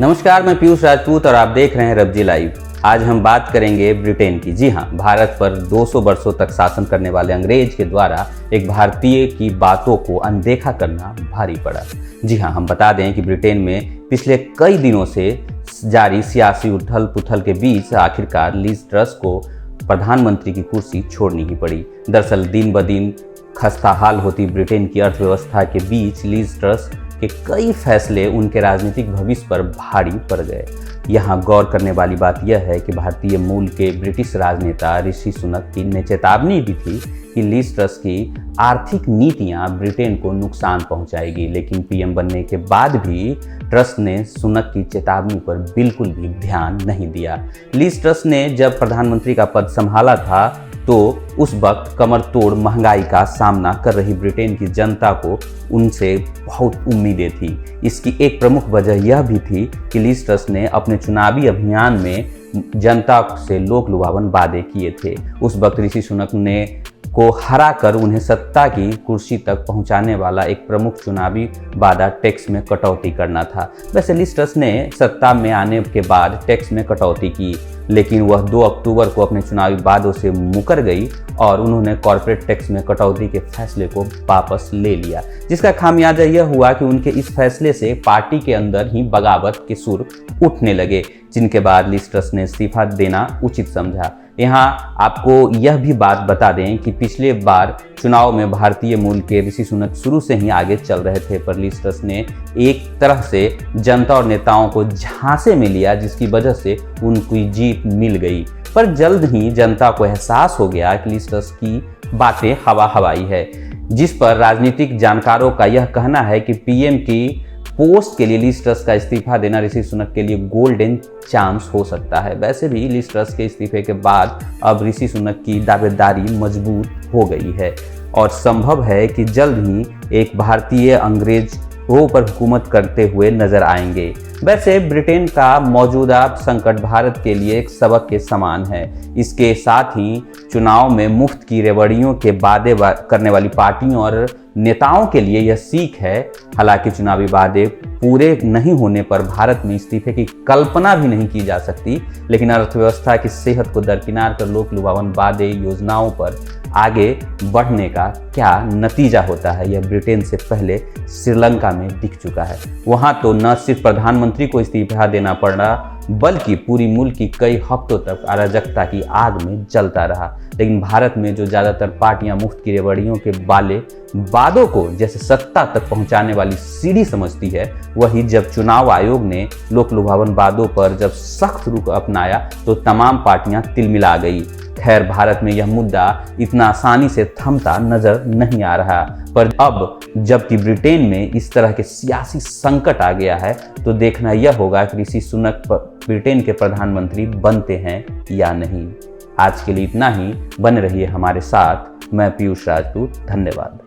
नमस्कार, मैं पीयूष राजपूत और आप देख रहे हैं रब्जी लाइव। आज हम बात करेंगे ब्रिटेन की। जी हाँ, भारत पर 200 वर्षों तक शासन करने वाले अंग्रेज के द्वारा एक भारतीय की बातों को अनदेखा करना भारी पड़ा। जी हाँ, हम बता दें कि ब्रिटेन में पिछले कई दिनों से जारी सियासी उथल पुथल के बीच आखिरकार लीज ट्रस को प्रधानमंत्री की कुर्सी छोड़नी ही पड़ी। दरअसल दिन ब दिन खस्ता हाल होती ब्रिटेन की अर्थव्यवस्था के बीच लीज ट्रस के कई फैसले उनके राजनीतिक भविष्य पर भारी पड़ गए। यहाँ गौर करने वाली बात यह है कि भारतीय मूल के ब्रिटिश राजनेता ऋषि सुनक की ने चेतावनी दी थी कि लीज ट्रस की आर्थिक नीतियां ब्रिटेन को नुकसान पहुंचाएगी, लेकिन पीएम बनने के बाद भी ट्रस ने सुनक की चेतावनी पर बिल्कुल भी ध्यान नहीं दिया। लीज ट्रस ने जब प्रधानमंत्री का पद संभाला था तो उस वक्त कमर तोड़ महंगाई का सामना कर रही ब्रिटेन की जनता को उनसे बहुत उम्मीदें थी। इसकी एक प्रमुख वजह यह भी थी कि लीज ट्रस ने अपने चुनावी अभियान में जनता से लोक लुभावन वादे किए थे। उस वक्त ऋषि सुनक ने को हरा कर उन्हें सत्ता की कुर्सी तक पहुंचाने वाला एक प्रमुख चुनावी वादा टैक्स में कटौती करना था। वैसे लीज ट्रस ने सत्ता में आने के बाद टैक्स में कटौती की, लेकिन वह 2 अक्टूबर को अपने चुनावी वादों से मुकर गई और उन्होंने कॉर्पोरेट टैक्स में कटौती के फैसले को वापस ले लिया, जिसका खामियाजा यह हुआ कि उनके इस फैसले से पार्टी के अंदर ही बगावत के सुर उठने लगे, जिनके बाद लीज ट्रस ने इस्तीफा देना उचित समझा। यहाँ आपको यह भी बात बता दें कि पिछले बार चुनाव में भारतीय मूल के ऋषि सुनक शुरू से ही आगे चल रहे थे, पर लीज ट्रस ने एक तरह से जनता और नेताओं को झांसे में लिया, जिसकी वजह से उनकी जीत मिल गई। पर जल्द ही जनता को एहसास हो गया कि लीज ट्रस की बातें हवा हवाई है, जिस पर राजनीतिक जानकारों का यह कहना है कि पीएम की पोस्ट के लिए लीज ट्रस का इस्तीफा देना ऋषि सुनक के लिए गोल्डन चांस हो सकता है। वैसे भी लीज ट्रस के इस्तीफे के बाद अब ऋषि सुनक की दावेदारी मजबूत हो गई है और संभव है कि जल्द ही एक भारतीय अंग्रेजों पर हुकूमत करते हुए नजर आएंगे। वैसे ब्रिटेन का मौजूदा संकट भारत के लिए एक सबक के समान है। इसके साथ ही चुनाव में मुफ्त की रेवड़ियों के वादे करने वाली पार्टियों और नेताओं के लिए यह सीख है। हालांकि चुनावी वादे पूरे नहीं होने पर भारत में इस्तीफे की कल्पना भी नहीं की जा सकती, लेकिन अर्थव्यवस्था की सेहत को दरकिनार कर लोक लुभावन वादे योजनाओं पर आगे बढ़ने का क्या नतीजा होता है, यह ब्रिटेन से पहले श्रीलंका में दिख चुका है। वहां तो न सिर्फ प्रधानमंत्री को इस्तीफा देना पड़ा, बल्कि पूरी मुल्क की कई हफ्तों तक अराजकता की आग में जलता रहा। लेकिन भारत में जो ज़्यादातर पार्टियां मुफ्त की रेवड़ियों के वादों को जैसे सत्ता तक पहुंचाने वाली सीढ़ी समझती है, वही जब चुनाव आयोग ने लोक लुभावन वादों पर जब सख्त रुख अपनाया तो तमाम पार्टियां तिलमिला गई। खैर, भारत में यह मुद्दा इतना आसानी से थमता नजर नहीं आ रहा, पर अब जबकि ब्रिटेन में इस तरह के सियासी संकट आ गया है तो देखना यह होगा कि ऋषि सुनक ब्रिटेन के प्रधानमंत्री बनते हैं या नहीं। आज के लिए इतना ही। बने रहिए हमारे साथ। मैं पीयूष राजपूत। धन्यवाद।